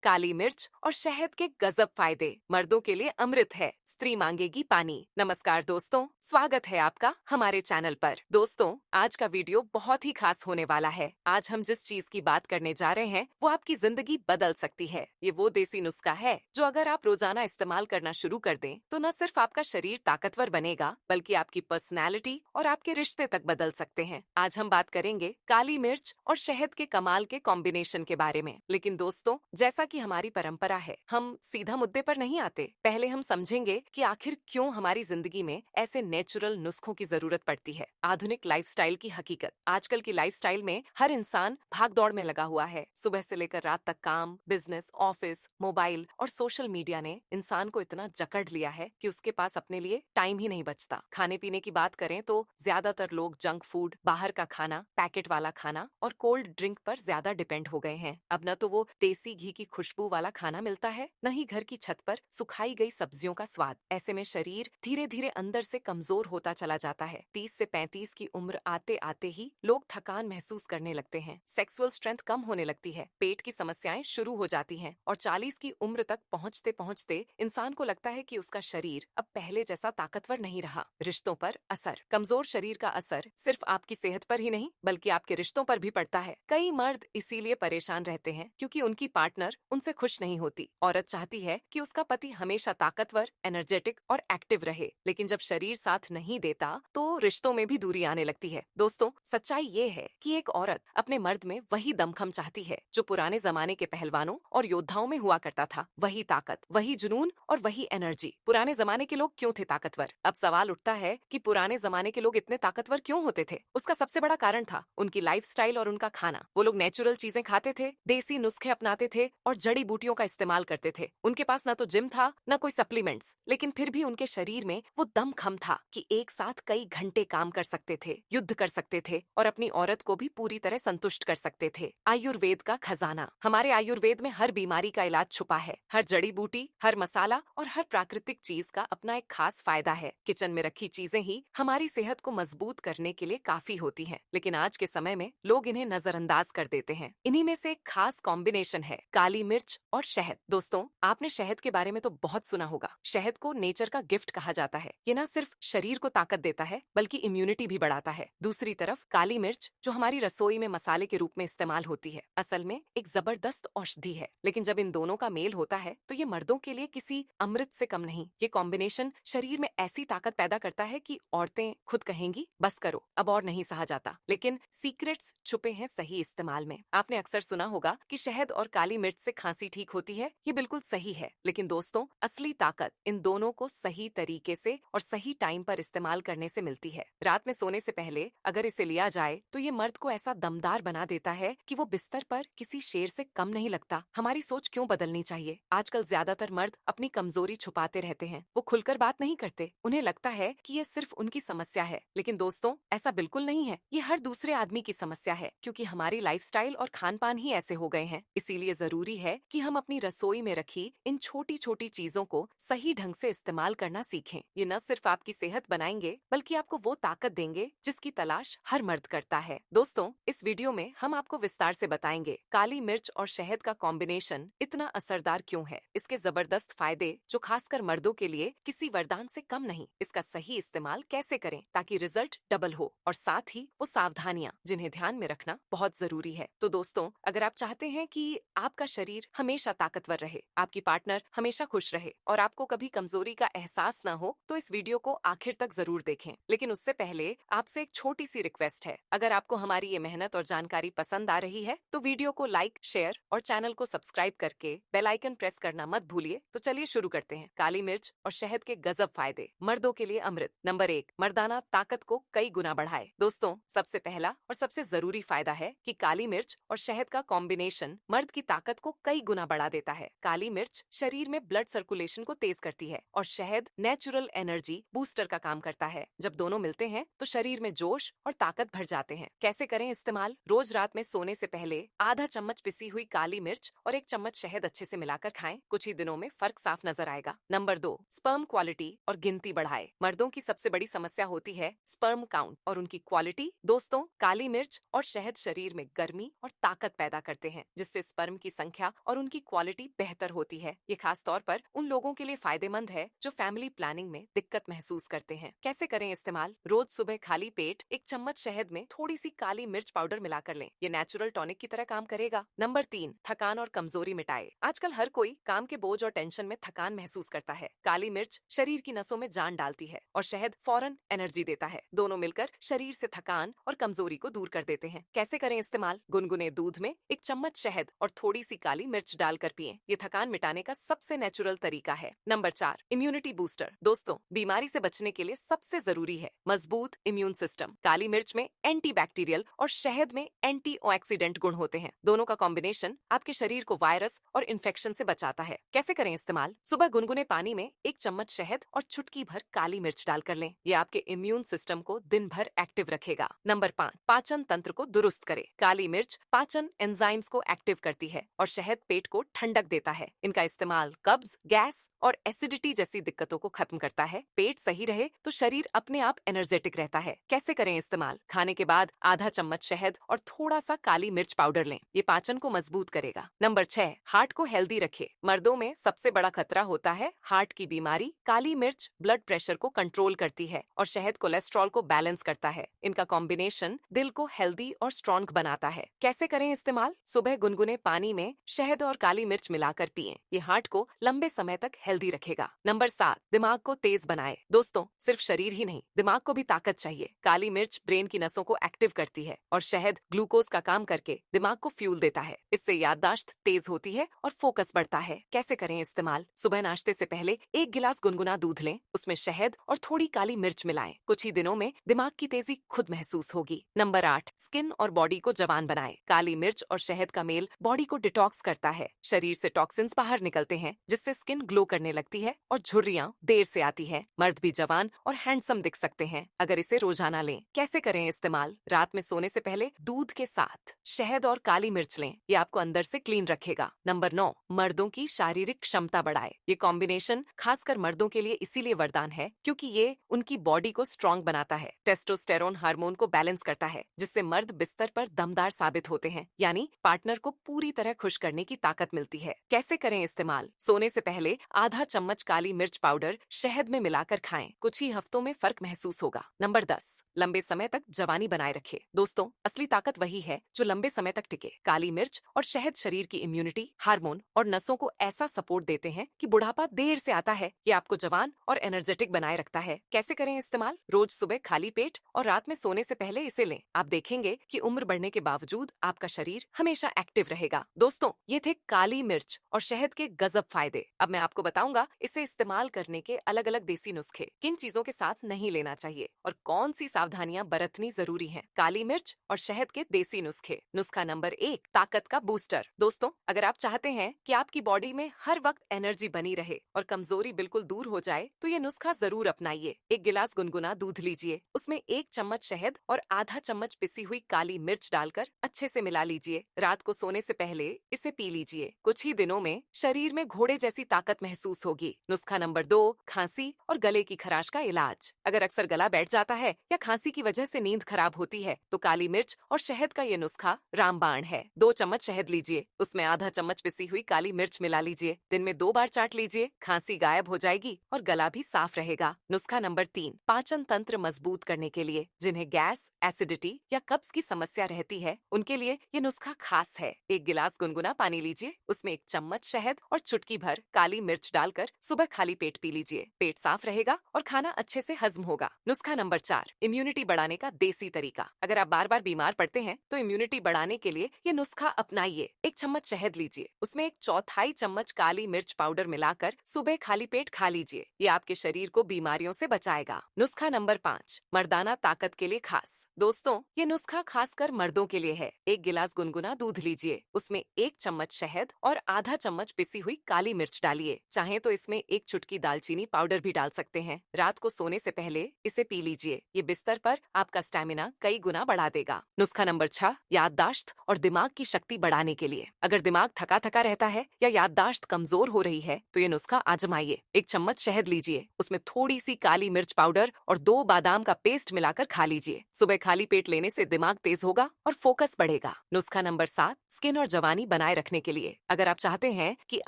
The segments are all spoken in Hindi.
काली मिर्च और शहद के गजब फायदे, मर्दों के लिए अमृत है, स्त्री मांगेगी पानी। नमस्कार दोस्तों, स्वागत है आपका हमारे चैनल पर। दोस्तों, आज का वीडियो बहुत ही खास होने वाला है। आज हम जिस चीज की बात करने जा रहे हैं वो आपकी जिंदगी बदल सकती है। ये वो देसी नुस्खा है जो अगर आप रोजाना इस्तेमाल करना शुरू कर दें तो न सिर्फ आपका शरीर ताकतवर बनेगा बल्कि आपकी पर्सनैलिटी और आपके रिश्ते तक बदल सकते हैं। आज हम बात करेंगे काली मिर्च और शहद के कमाल के कॉम्बिनेशन के बारे में। लेकिन दोस्तों, जैसा कि हमारी परंपरा है, हम सीधा मुद्दे पर नहीं आते। पहले हम समझेंगे कि आखिर क्यों हमारी जिंदगी में ऐसे नेचुरल नुस्खों की जरूरत पड़ती है। आधुनिक लाइफस्टाइल की हकीकत। आजकल की लाइफस्टाइल में हर इंसान भाग दौड़ में लगा हुआ है। सुबह से लेकर रात तक काम, बिजनेस, ऑफिस, मोबाइल और सोशल मीडिया ने इंसान को इतना जकड़ लिया है कि उसके पास अपने लिए टाइम ही नहीं बचता। खाने पीने की बात करें तो ज्यादातर लोग जंक फूड, बाहर का खाना, पैकेट वाला खाना और कोल्ड ड्रिंक पर ज्यादा डिपेंड हो गए हैं। अब न तो वो देसी घी की खुशबू वाला खाना मिलता है, न ही घर की छत पर सुखाई गई सब्जियों का स्वाद। ऐसे में शरीर धीरे धीरे अंदर से कमजोर होता चला जाता है। 30 से 35 की उम्र आते आते ही लोग थकान महसूस करने लगते हैं, सेक्सुअल स्ट्रेंथ कम होने लगती है, पेट की समस्याएं शुरू हो जाती हैं और 40 की उम्र तक पहुंचते पहुंचते इंसान को लगता है कि उसका शरीर अब पहले जैसा ताकतवर नहीं रहा। रिश्तों पर असर। कमजोर शरीर का असर सिर्फ आपकी सेहत पर ही नहीं बल्कि आपके रिश्तों पर भी पड़ता है। कई मर्द इसीलिए परेशान रहते हैं क्योंकि उनकी पार्टनर उनसे खुश नहीं होती। औरत चाहती है कि उसका पति हमेशा ताकतवर, एनर्जेटिक और एक्टिव रहे, लेकिन जब शरीर साथ नहीं देता तो रिश्तों में भी दूरी आने लगती है। दोस्तों, सच्चाई ये है कि एक औरत अपने मर्द में वही दमखम चाहती है जो पुराने जमाने के पहलवानों और योद्धाओं में हुआ करता था। वही ताकत, वही जुनून और वही एनर्जी। पुराने जमाने के लोग क्यों थे ताकतवर? अब सवाल उठता है कि पुराने जमाने के लोग इतने ताकतवर क्यों होते थे? उसका सबसे बड़ा कारण था उनकी लाइफस्टाइल और उनका खाना। वो लोग नेचुरल चीजें खाते थे, देसी नुस्खे अपनाते थे और जड़ी बूटियों का इस्तेमाल करते थे। उनके पास न तो जिम था न कोई सप्लीमेंट्स, लेकिन फिर भी उनके शरीर में वो दमखम था कि एक साथ कई घंटे काम कर सकते थे, युद्ध कर सकते थे और अपनी औरत को भी पूरी तरह संतुष्ट कर सकते थे। आयुर्वेद का खजाना। हमारे आयुर्वेद में हर बीमारी का इलाज छुपा है। हर जड़ी बूटी, हर मसाला और हर प्राकृतिक चीज का अपना एक खास फायदा है। किचन में रखी चीजें ही हमारी सेहत को मजबूत करने के लिए काफी होती हैं, लेकिन आज के समय में लोग इन्हें नजरअंदाज कर देते हैं। इन्हीं में से एक खास कॉम्बिनेशन है काली मिर्च और शहद। दोस्तों, आपने शहद के बारे में तो बहुत सुना होगा। शहद को नेचर का गिफ्ट कहा जाता है। ये न सिर्फ शरीर को ताकत देता है बल्कि इम्यूनिटी भी बढ़ाता है। दूसरी तरफ काली मिर्च, जो हमारी रसोई में मसाले के रूप में इस्तेमाल होती है, असल में एक जबरदस्त औषधि है। लेकिन जब इन दोनों का मेल होता है तो ये मर्दों के लिए किसी अमृत से कम नहीं। ये कॉम्बिनेशन शरीर में ऐसी ताकत पैदा करता है कि औरतें खुद कहेंगी, बस करो, अब और नहीं सहा जाता। लेकिन सीक्रेट्स छुपे हैं सही इस्तेमाल में। आपने अक्सर सुना होगा कि शहद और काली मिर्च से खांसी ठीक होती है। ये बिल्कुल सही है, लेकिन दोस्तों, असली ताकत इन दोनों को सही तरीके से और सही टाइम पर इस्तेमाल करने से मिलती है। रात में सोने से पहले अगर इसे लिया जाए तो ये मर्द को ऐसा दमदार बना देता है कि वो बिस्तर पर किसी शेर से कम नहीं लगता। हमारी सोच क्यों बदलनी चाहिए? आजकल ज्यादातर मर्द अपनी कमजोरी छुपाते रहते हैं। वो खुलकर बात नहीं करते। उन्हें लगता है कि ये सिर्फ उनकी समस्या है, लेकिन दोस्तों, ऐसा बिल्कुल नहीं है। ये हर दूसरे आदमी की समस्या है, क्योंकि हमारी लाइफस्टाइल और खान पान ही ऐसे हो गए हैं। इसीलिए जरूरी है कि हम अपनी रसोई में रखी इन छोटी छोटी चीजों को सही ढंग से इस्तेमाल करना सीखें। ये न सिर्फ आपकी सेहत बनाएंगे बल्कि आपको वो ताकत देंगे जिसकी तलाश हर मर्द करता है। दोस्तों, इस वीडियो में हम आपको विस्तार से बताएंगे काली मिर्च और शहद का कॉम्बिनेशन इतना असरदार क्यों है, इसके जबरदस्त फायदे जो खासकर मर्दों के लिए किसी वरदान से कम नहीं, इसका सही इस्तेमाल कैसे करें ताकि रिजल्ट डबल हो, और साथ ही वो सावधानियां जिन्हें ध्यान में रखना बहुत जरूरी है। तो दोस्तों, अगर आप चाहते हैं कि आपका शरीर हमेशा ताकतवर रहे, आपकी पार्टनर हमेशा खुश रहे और आपको कभी कमजोरी का एहसास न हो, तो इस वीडियो को आखिर तक जरूर देखें। लेकिन उससे पहले आपसे एक छोटी सी रिक्वेस्ट है। अगर आपको हमारी ये मेहनत और जानकारी पसंद आ रही है तो वीडियो को लाइक, शेयर और चैनल को सब्सक्राइब करके बेल आइकन प्रेस करना मत भूलिए। तो चलिए शुरू करते हैं। काली मिर्च और शहद के गजब फायदे, मर्दों के लिए अमृत। नंबर 1, मर्दाना ताकत को कई गुना बढ़ाए। दोस्तों, सबसे पहला और सबसे जरूरी फायदा है कि काली मिर्च और शहद का कॉम्बिनेशन मर्द की ताकत को कई गुना बढ़ा देता है। काली मिर्च शरीर में ब्लड सर्कुलेशन को तेज करती है और शहद नेचुरल एनर्जी बूस्टर का काम करता है। जब दोनों मिलते हैं तो शरीर में जोश और ताकत भर जाते हैं। कैसे करें इस्तेमाल? रोज रात में सोने से पहले आधा चम्मच पिसी हुई काली मिर्च और 1 चम्मच शहद अच्छे से मिलाकर खाएं। कुछ ही दिनों में फर्क साफ नजर आएगा। नंबर 2, स्पर्म क्वालिटी और गिनती बढ़ाए। मर्दों की सबसे बड़ी समस्या होती है स्पर्म काउंट और उनकी क्वालिटी। दोस्तों, काली मिर्च और शहद शरीर में गर्मी और ताकत पैदा करते हैं, जिससे स्पर्म की संख्या मात्रा और उनकी क्वालिटी बेहतर होती है। ये खास तौर पर उन लोगों के लिए फायदेमंद है जो फैमिली प्लानिंग में दिक्कत महसूस करते हैं। कैसे करें इस्तेमाल? रोज सुबह खाली पेट 1 चम्मच शहद में थोड़ी सी काली मिर्च पाउडर मिलाकर लें। ये नेचुरल टॉनिक की तरह काम करेगा। नंबर 3, थकान और कमजोरी मिटाए। आजकल हर कोई काम के बोझ और टेंशन में थकान महसूस करता है। काली मिर्च शरीर की नसों में जान डालती है और शहद फौरन एनर्जी देता है। दोनों मिलकर शरीर से थकान और कमजोरी को दूर कर देते हैं। कैसे करें इस्तेमाल? गुनगुने दूध में 1 चम्मच शहद और थोड़ी सी काली मिर्च डालकर पिएं। ये थकान मिटाने का सबसे नेचुरल तरीका है। Number 4, immunity booster. दोस्तों, बीमारी से बचने के लिए सबसे जरूरी है मजबूत इम्यून सिस्टम। काली मिर्च में एंटीबैक्टीरियल और शहद में एंटीऑक्सीडेंट गुण होते हैं। दोनों का कॉम्बिनेशन आपके शरीर को वायरस और इन्फेक्शन से बचाता है। कैसे करें इस्तेमाल? सुबह गुनगुने पानी में 1 चम्मच शहद और चुटकी भर काली मिर्च डालकर लें। ये आपके इम्यून सिस्टम को दिन भर एक्टिव रखेगा। नंबर 5, पाचन तंत्र को दुरुस्त करे। काली मिर्च पाचन एंजाइम्स को एक्टिव करती है और शहद पेट को ठंडक देता है। इनका इस्तेमाल कब्ज, गैस और एसिडिटी जैसी दिक्कतों को खत्म करता है। पेट सही रहे तो शरीर अपने आप एनर्जेटिक रहता है। कैसे करें इस्तेमाल? खाने के बाद आधा चम्मच शहद और थोड़ा सा काली मिर्च पाउडर लें। ये पाचन को मजबूत करेगा। नंबर 6, हार्ट को हेल्दी रखे। मर्दों में सबसे बड़ा खतरा होता है हार्ट की बीमारी। काली मिर्च ब्लड प्रेशर को कंट्रोल करती है और शहद कोलेस्ट्रॉल को बैलेंस करता है। इनका कॉम्बिनेशन दिल को हेल्दी और स्ट्रॉन्ग बनाता है। कैसे करें इस्तेमाल? सुबह गुनगुने पानी में शहद और काली मिर्च मिलाकर पिएं। ये हार्ट को लंबे समय तक हेल्दी रखेगा। नंबर 7, दिमाग को तेज बनाए। दोस्तों, सिर्फ शरीर ही नहीं, दिमाग को भी ताकत चाहिए। काली मिर्च ब्रेन की नसों को एक्टिव करती है और शहद ग्लूकोज का काम करके दिमाग को फ्यूल देता है। इससे याददाश्त तेज होती है और फोकस बढ़ता है। कैसे करें इस्तेमाल? सुबह नाश्ते से पहले 1 गिलास गुनगुना दूध लें, उसमें शहद और थोड़ी काली मिर्च मिलाएं। कुछ ही दिनों में दिमाग की तेजी खुद महसूस होगी। नंबर 8, स्किन और बॉडी को जवान बनाए। काली मिर्च और शहद का मेल बॉडी को डिटॉक्स करता है। शरीर से टॉक्सिन्स बाहर निकलते हैं जिससे स्किन ग्लो करने लगती है और झुर्रियां देर से आती है। मर्द भी जवान और हैंडसम दिख सकते हैं अगर इसे रोजाना लें। कैसे करें इस्तेमाल? रात में सोने से पहले दूध के साथ शहद और काली मिर्च लें। ये आपको अंदर से क्लीन रखेगा। नंबर 9, मर्दों की शारीरिक क्षमता बढ़ाए। ये कॉम्बिनेशन खासकर मर्दों के लिए इसीलिए वरदान है क्योंकि ये उनकी बॉडी को स्ट्रॉन्ग बनाता है। टेस्टोस्टेरोन हार्मोन को बैलेंस करता है जिससे मर्द बिस्तर पर दमदार साबित होते हैं, यानी पार्टनर को पूरी तरह खुश करने की ताकत मिलती है। कैसे करें इस्तेमाल? सोने से पहले आधा चम्मच काली मिर्च पाउडर शहद में मिलाकर खाएं। कुछ ही हफ्तों में फर्क महसूस होगा। नंबर 10, लंबे समय तक जवानी बनाए रखे। दोस्तों, असली ताकत वही है जो लंबे समय तक टिके। काली मिर्च और शहद शरीर की इम्यूनिटी, हार्मोन और नसों को ऐसा सपोर्ट देते हैं कि बुढ़ापा देर से आता है। ये आपको जवान और एनर्जेटिक बनाए रखता है। कैसे करें इस्तेमाल? रोज सुबह खाली पेट और रात में सोने से पहले इसे लें। आप देखेंगे कि उम्र बढ़ने के बावजूद आपका शरीर हमेशा एक्टिव रहेगा। दोस्तों, ये थे काली मिर्च और शहद के गजब फायदे। अब मैं आपको बताऊंगा इसे इस्तेमाल करने के अलग अलग देसी नुस्खे, किन चीजों के साथ नहीं लेना चाहिए और कौन सी सावधानियां बरतनी जरूरी हैं। काली मिर्च और शहद के देसी नुस्खे। नुस्खा नंबर 1, ताकत का बूस्टर। दोस्तों, अगर आप चाहते हैं कि आपकी बॉडी में हर वक्त एनर्जी बनी रहे और कमजोरी बिल्कुल दूर हो जाए तो ये नुस्खा जरूर अपनाइए। 1 गिलास गुनगुना दूध लीजिए, उसमें 1 चम्मच शहद और आधा चम्मच पिसी हुई काली मिर्च डालकर अच्छे से मिला लीजिए। रात को सोने से पहले इसे पी लीजिए। कुछ ही दिनों में शरीर में घोड़े जैसी ताकत महसूस होगी। नुस्खा नंबर 2, खांसी और गले की खराश का इलाज। अगर अक्सर गला बैठ जाता है या खांसी की वजह से नींद खराब होती है तो काली मिर्च और शहद का ये नुस्खा रामबाण है। 2 चम्मच शहद लीजिए, उसमें आधा चम्मच पिसी हुई काली मिर्च मिला लीजिए। दिन में 2 बार चाट लीजिए, खांसी गायब हो जाएगी और गला भी साफ रहेगा। नुस्खा नंबर 3, पाचन तंत्र मजबूत करने के लिए। जिन्हें गैस, एसिडिटी या कब्ज की समस्या रहती है उनके लिए ये नुस्खा खास है। 1 गिलास गुनगुना पानी लीजिए, उसमें 1 चम्मच शहद और चुटकी भर काली मिर्च डालकर सुबह खाली पेट पी लीजिए। पेट साफ रहेगा और खाना अच्छे से हजम होगा। नुस्खा नंबर 4, इम्यूनिटी बढ़ाने का देसी तरीका। अगर आप बार बार बीमार पड़ते हैं तो इम्यूनिटी बढ़ाने के लिए ये नुस्खा अपनाइए। 1 चम्मच शहद लीजिए, उसमें 1/4 चम्मच काली मिर्च पाउडर मिलाकर सुबह खाली पेट खा लीजिए। ये आपके शरीर को बीमारियों से बचाएगा। नुस्खा नंबर 5, मर्दाना ताकत के लिए खास। दोस्तों, ये नुस्खा खासकर मर्दों के लिए है। 1 गिलास गुनगुना दूध लीजिए, उसमें 1 चम्मच शहद और आधा चम्मच पिसी हुई काली मिर्च डालिए। चाहें तो इसमें एक चुटकी दालचीनी पाउडर भी डाल सकते हैं। रात को सोने से पहले इसे पी लीजिए। ये बिस्तर पर आपका स्टैमिना कई गुना बढ़ा देगा। नुस्खा नंबर 6, याददाश्त और दिमाग की शक्ति बढ़ाने के लिए। अगर दिमाग थका थका रहता है या याददाश्त कमजोर हो रही है तो ये नुस्खा आजमाइए। एक चम्मच शहद लीजिए, उसमें थोड़ी सी काली मिर्च पाउडर और 2 बादाम का पेस्ट मिलाकर खा लीजिए। सुबह खाली पेट लेने से दिमाग तेज होगा और फोकस बढ़ेगा। नुस्खा नंबर 7, स्किन और जवानी बनाए रखने के लिए। अगर आप चाहते हैं कि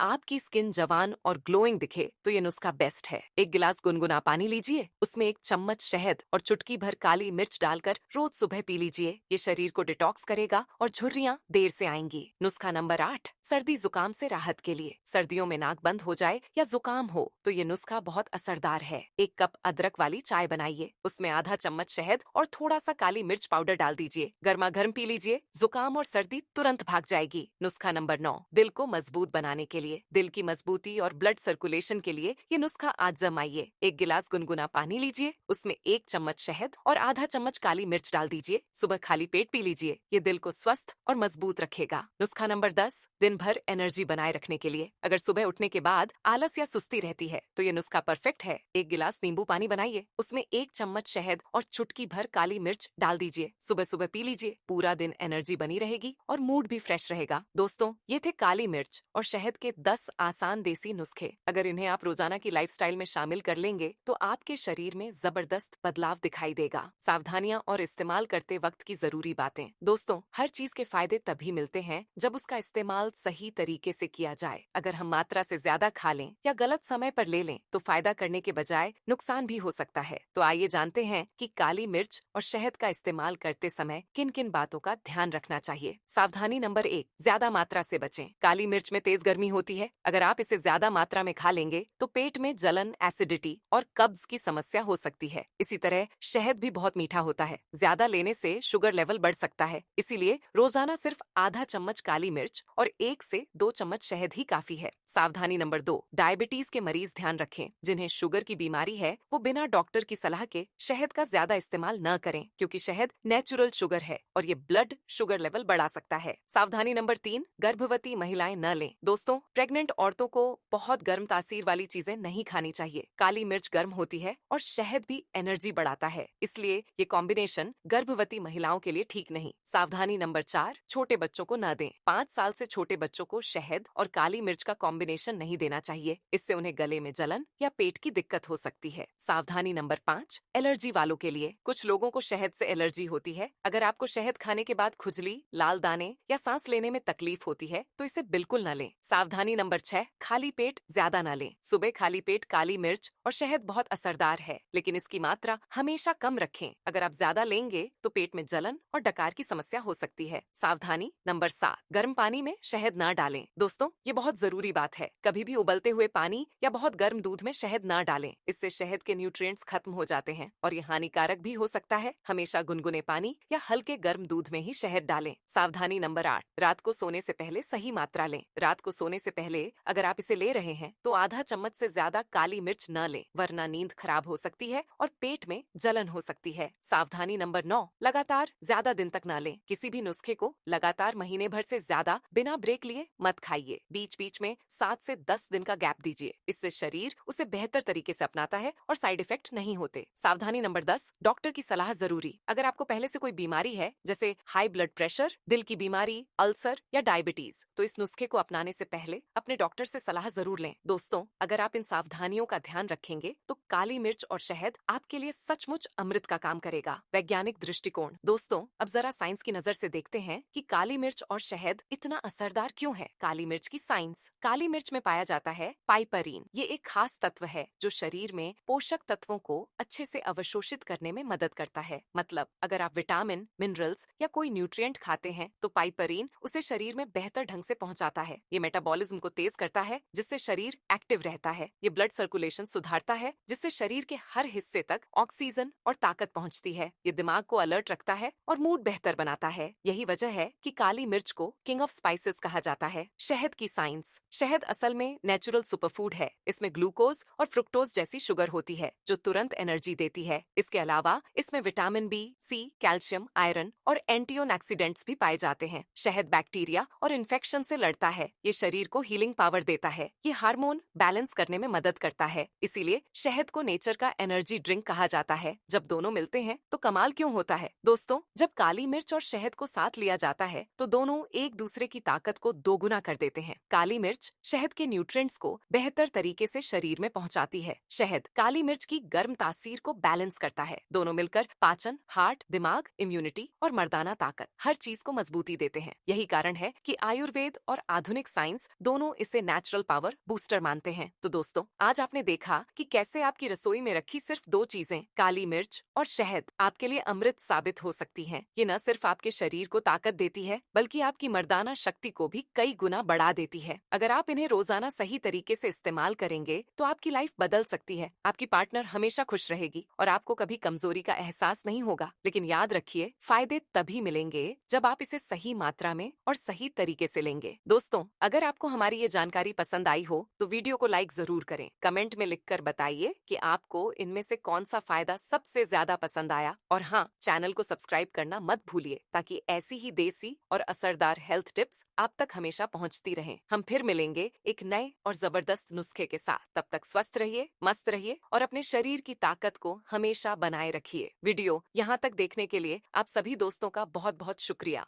आपकी स्किन जवान और ग्लोइंग दिखे तो ये नुस्खा बेस्ट है। एक गिलास गुनगुना पानी लीजिए, उसमें एक चम्मच शहद और चुटकी भर काली मिर्च डालकर रोज सुबह पी लीजिए। ये शरीर को डिटॉक्स करेगा और झुर्रियां देर से आएंगी। नुस्खा नंबर 8, सर्दी जुकाम से राहत के लिए। सर्दियों में नाक बंद हो जाए या जुकाम हो तो ये नुस्खा बहुत असरदार है। 1 कप अदरक वाली चाय बनाइए, उसमें आधा चम्मच शहद और थोड़ा सा काली मिर्च पाउडर डाल दीजिए। गर्मा गर्म पी लीजिए, जुकाम और सर्दी तुरंत भाग जाएगी। नुस्खा नंबर 9, दिल को मजबूत बनाने के लिए। दिल की मजबूती और ब्लड सर्कुलेशन के लिए ये नुस्खा आज जमाइए। 1 गिलास गुनगुना पानी लीजिए, उसमें 1 चम्मच शहद और आधा चम्मच काली मिर्च डाल दीजिए। सुबह खाली पेट पी लीजिए, ये दिल को स्वस्थ और मजबूत रखेगा। नुस्खा नंबर 10, दिन भर एनर्जी बनाए रखने के लिए। अगर सुबह उठने के बाद आलस या सुस्ती रहती है तो ये नुस्खा परफेक्ट है। 1 गिलास नींबू पानी बनाइए, उसमें 1 चम्मच शहद और चुटकी भर काली मिर्च डाल दीजिए। सुबह सुबह पी लीजिए, पूरा दिन एनर्जी बनी रहेगी और मूड भी फ्रेश रहेगा। दोस्तों, ये थे काली मिर्च और शहद के 10 आसान देसी नुस्खे। अगर इन्हें आप रोजाना की लाइफस्टाइल में शामिल कर लेंगे तो आपके शरीर में जबरदस्त बदलाव दिखाई देगा। सावधानियां और इस्तेमाल करते वक्त की जरूरी बातें। दोस्तों, हर चीज के फायदे तभी मिलते हैं जब उसका इस्तेमाल सही तरीके से किया जाए। अगर हम मात्रा से ज्यादा खा लें या गलत समय पर ले लें तो फायदा करने के बजाय नुकसान भी हो सकता है। तो आइए जानते हैं कि काली मिर्च और शहद का इस्तेमाल करते समय किन किन बातों का ध्यान रखना चाहिए। सावधानी नंबर 1, ज्यादा मात्रा से बचें। काली मिर्च में तेज गर्मी होती है। अगर आप इसे ज्यादा मात्रा में खा लेंगे तो पेट में जलन, एसिडिटी और कब्ज की समस्या हो सकती है। इसी तरह शहद भी बहुत मीठा होता है। ज्यादा लेने से शुगर लेवल बढ़ सकता है। इसीलिए रोजाना सिर्फ आधा चम्मच काली मिर्च और 1 से 2 चम्मच शहद ही काफी है। सावधानी नंबर 2, डायबिटीज के मरीज ध्यान रखें। जिन्हें शुगर की बीमारी है वो बिना डॉक्टर की सलाह के शहद का ज्यादा इस्तेमाल न करें, क्योंकि शहद नेचुरल शुगर है और ये ब्लड शुगर लेवल बढ़ा सकता है। सावधानी नंबर 3, गर्भवती महिलाएं न लें। दोस्तों, प्रेग्नेंट औरतों को बहुत गर्म तासीर वाली चीजें नहीं खानी चाहिए। काली मिर्च गर्म होती है और शहद भी एनर्जी बढ़ाता है, इसलिए ये कॉम्बिनेशन गर्भवती महिलाओं के लिए ठीक नहीं। सावधानी नंबर 4, छोटे बच्चों को न दें। 5 साल से छोटे बच्चों को शहद और काली मिर्च का कॉम्बिनेशन नहीं देना चाहिए। इससे उन्हें गले में जलन या पेट की दिक्कत हो सकती है। सावधानी नंबर 5, एलर्जी वालों के लिए। कुछ लोगों को शहद से एलर्जी होती है। अगर आपको शहद खाने के बाद खुजली, लाल दाने या सांस लेने में तकलीफ होती है तो इसे बिल्कुल न लें। सावधानी नंबर 6, खाली पेट ज्यादा न लें। सुबह खाली पेट काली मिर्च और शहद बहुत असरदार है, लेकिन इसकी मात्रा हमेशा कम रखें। अगर आप ज्यादा लेंगे तो पेट में जलन और डकार की समस्या हो सकती है। सावधानी नंबर 7, गर्म पानी में शहद न डालें। दोस्तों, ये बहुत जरूरी बात है। कभी भी उबलते हुए पानी या बहुत गर्म दूध में शहद न डालें। इससे शहद के न्यूट्रिएंट्स खत्म हो जाते हैं और ये हानिकारक भी हो सकता है। हमेशा गुनगुने पानी या हल्के गर्म दूध में ही शहद डालें। सावधानी नंबर 8, रात को सोने से पहले सही मात्रा लें। रात को सोने से पहले अगर आप इसे ले रहे हैं तो आधा चम्मच से ज्यादा काली मिर्च न लें, वरना नींद खराब हो सकती है और पेट में जलन हो सकती है। सावधानी नंबर 9, लगातार ज्यादा दिन तक न लें। किसी भी नुस्खे को लगातार महीने भर से ज्यादा बिना ब्रेक लिए मत खाइए। बीच बीच में 7 से 10 दिन का गैप दीजिए। इससे शरीर उसे बेहतर तरीके से अपनाता है और साइड इफेक्ट नहीं होते। सावधानी नंबर 10, डॉक्टर की सलाह जरूरी। अगर आपको पहले से कोई बीमारी है, जैसे हाई ब्लड प्रेशर, दिल की बीमारी, अल्सर या डायबिटीज, तो इस नुस्खे को अपनाने से पहले अपने डॉक्टर से सलाह जरूर लें। दोस्तों, अगर आप इन सावधानियों का ध्यान रखेंगे तो काली मिर्च और शहद आपके लिए सचमुच अमृत का काम करेगा। वैज्ञानिक दृष्टिकोण। दोस्तों, अब जरा साइंस की नजर से देखते हैं कि काली मिर्च और शहद इतना असरदार क्यों है। काली मिर्च की साइंस। काली मिर्च में पाया जाता है पाइपरीन। ये एक खास तत्व है जो शरीर में पोषक तत्वों को अच्छे से अवशोषित करने में मदद करता है। मतलब, अगर आप विटामिन, मिनरल्स या कोई न्यूट्रिएंट खाते हैं तो पाइपरीन उसे शरीर में बेहतर ढंग से पहुंचाता है। ये मेटाबॉलिज्म को तेज करता है, जिससे शरीर एक्टिव रहता है। ये ब्लड सर्कुलेशन सुधारता है, जिससे शरीर के हर हिस्से तक ऑक्सीजन और ताकत पहुंचती है। ये दिमाग को अलर्ट रखता है और मूड बेहतर बनाता है। यही वजह है कि काली मिर्च को किंग ऑफ स्पाइसेस कहा जाता है। शहद की साइंस। शहद असल में नेचुरल सुपरफूड है। इसमें ग्लूकोज और फ्रुक्टोज जैसी शुगर होती है जो तुरंत एनर्जी देती है। इसके अलावा इसमें विटामिन बी, सी, कैल्शियम, आयरन और एंटीऑक्सीडेंट्स भी पाए जाते हैं। शहद बैक्टीरिया और इन्फेक्शन से लड़ता है। ये शरीर को हीलिंग पावर देता है। ये हार्मोन बैलेंस करने में मदद करता है। इसीलिए शहद को नेचर का एनर्जी ड्रिंक कहा जाता है। जब दोनों मिलते हैं तो कमाल क्यों होता है दोस्तों? जब काली मिर्च और शहद को साथ लिया जाता है तो दोनों एक दूसरे की ताकत को दोगुना कर देते हैं। काली मिर्च शहद के न्यूट्रिएंट्स को बेहतर तरीके से शरीर में पहुंचाती है। शहद काली मिर्च की गर्म तासीर को बैलेंस करता है। दोनों मिलकर पाचन, हार्ट, दिमाग, इम्यूनिटी और मर्दाना ताकत हर चीज को मजबूती देते हैं। यही कारण है कि आयुर्वेद और आधुनिक साइंस दोनों इसे नेचुरल पावर बूस्टर मानते हैं। तो दोस्तों, आज आपने देखा कि कैसे आपकी रसोई में रखी सिर्फ दो चीजें, काली मिर्च और शहद, आपके लिए अमृत साबित हो सकती हैं। ये न सिर्फ आपके शरीर को ताकत देती है, बल्कि आपकी मर्दाना शक्ति को भी कई गुना बढ़ा देती है। अगर आप इन्हें रोजाना सही तरीके से इस्तेमाल करेंगे तो आपकी लाइफ बदल सकती है। आपकी पार्टनर हमेशा खुश रहेगी और आपको कभी कमजोरी का एहसास नहीं होगा। लेकिन याद रखिए, फायदे तभी मिलेंगे जब आप इसे सही मात्रा में और सही तरीके से लेंगे। दोस्तों, अगर आपको हमारी ये जानकारी पसंद आई हो तो वीडियो को लाइक जरूर करें। कमेंट में लिखकर बताइए कि आपको इनमें से कौन सा फायदा सबसे ज्यादा पसंद आया। और हाँ, चैनल को सब्सक्राइब करना मत भूलिए ताकि ऐसी ही देसी और असरदार हेल्थ टिप्स आप तक हमेशा पहुंचती रहें। हम फिर मिलेंगे एक नए और जबरदस्त नुस्खे के साथ। तब तक स्वस्थ रहिए, मस्त रहिए और अपने शरीर की ताकत को हमेशा बनाए रखिए। वीडियो यहाँ तक देखने के लिए आप सभी दोस्तों का बहुत बहुत शुक्रिया।